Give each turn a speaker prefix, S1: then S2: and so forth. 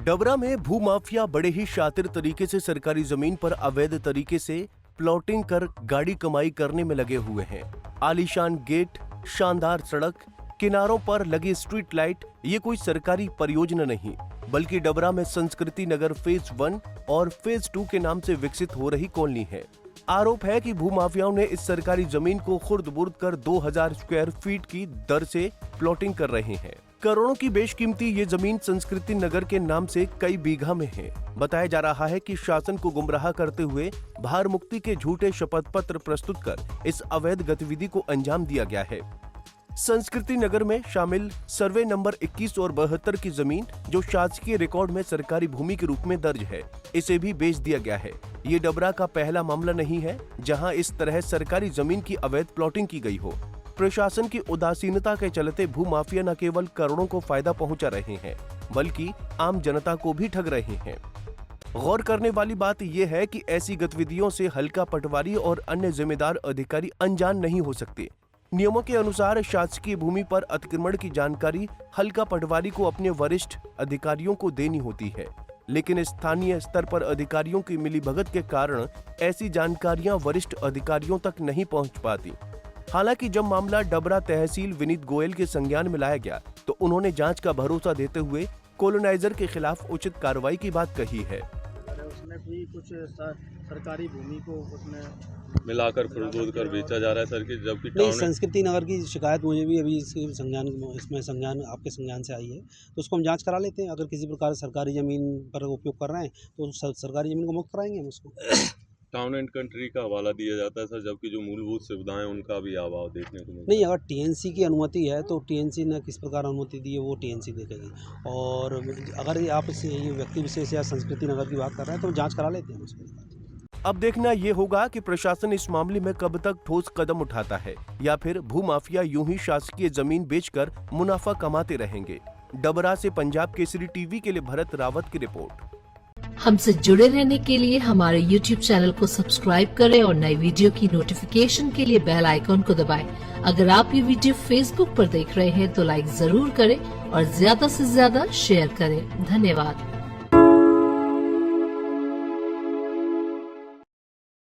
S1: डबरा में भूमाफिया बड़े ही शातिर तरीके से सरकारी जमीन पर अवैध तरीके से प्लॉटिंग कर गाड़ी कमाई करने में लगे हुए हैं। आलीशान गेट, शानदार सड़क, किनारों पर लगी स्ट्रीट लाइट, ये कोई सरकारी परियोजना नहीं बल्कि डबरा में संस्कृति नगर फेज 1 और फेज 2 के नाम से विकसित हो रही कॉलोनी है। आरोप है कि भूमाफियाओं ने इस सरकारी जमीन को खुर्द-बुर्द कर 2000 स्क्वायर फीट की दर से प्लॉटिंग कर रहे हैं। करोड़ों की बेशकीमती ये जमीन संस्कृति नगर के नाम से कई बीघा में है। बताया जा रहा है कि शासन को गुमराह करते हुए भार मुक्ति के झूठे शपथ पत्र प्रस्तुत कर इस अवैध गतिविधि को अंजाम दिया गया है। संस्कृति नगर में शामिल सर्वे नंबर 21 और 72 की जमीन, जो शासकीय रिकॉर्ड में सरकारी भूमि के रूप में दर्ज है, इसे भी बेच दिया गया है। ये डबरा का पहला मामला नहीं है जहां इस तरह सरकारी जमीन की अवैध प्लॉटिंग की गई हो। प्रशासन की उदासीनता के चलते भूमाफिया न केवल करोड़ों को फायदा पहुंचा रहे हैं बल्कि आम जनता को भी ठग रहे हैं। गौर करने वाली बात यह है कि ऐसी गतिविधियों से हल्का पटवारी और अन्य जिम्मेदार अधिकारी अनजान नहीं हो सकते। नियमों के अनुसार शासकीय भूमि पर अतिक्रमण की जानकारी हल्का पटवारी को अपने वरिष्ठ अधिकारियों को देनी होती है, लेकिन स्थानीय स्तर पर अधिकारियों की मिलीभगत के कारण ऐसी जानकारियां वरिष्ठ अधिकारियों तक नहीं पहुंच पाती। हालांकि जब मामला डबरा तहसील विनीत गोयल के संज्ञान में लाया गया तो उन्होंने जांच का भरोसा देते हुए कॉलोनाइजर के खिलाफ उचित कार्रवाई की बात कही है।
S2: उसने भी कुछ सरकारी भूमि को उसने
S3: मिलाकर खुर्द कर बेचा जा रहा है सर की, जबकि
S4: नहीं, संस्कृति नगर की शिकायत मुझे भी अभी इसमें संज्ञान आपके संज्ञान से आई है, तो उसको हम जांच करा लेते हैं। अगर किसी प्रकार सरकारी ज़मीन पर उपयोग कर रहे हैं तो सरकारी ज़मीन को मुक्त कराएंगे हम उसको।
S3: टाउन एंड कंट्री का हवाला दिया जाता है सर, जबकि जो मूलभूत सुविधाएं उनका भी अभाव देखने को मिलता है।
S4: नहीं, अगर टीएनसी की अनुमति है तो टीएनसी ने किस प्रकार अनुमति दी है वो टीएनसी देखेगी, और अगर आप ये व्यक्ति विशेष या संस्कृति नगर की बात कर रहे हैं तो जाँच करा लेते हैं उसको।
S1: अब देखना ये होगा कि प्रशासन इस मामले में कब तक ठोस कदम उठाता है या फिर भूमाफिया यूं ही शासकीय जमीन बेचकर मुनाफा कमाते रहेंगे। डबरा से पंजाब केसरी टीवी के लिए भरत रावत की रिपोर्ट।
S5: हमसे जुड़े रहने के लिए हमारे YouTube चैनल को सब्सक्राइब करें और नई वीडियो की नोटिफिकेशन के लिए बेल आइकॉन को दबाएं। अगर आप ये वीडियो Facebook पर देख रहे हैं तो लाइक जरूर करें और ज्यादा से ज्यादा शेयर करें। धन्यवाद।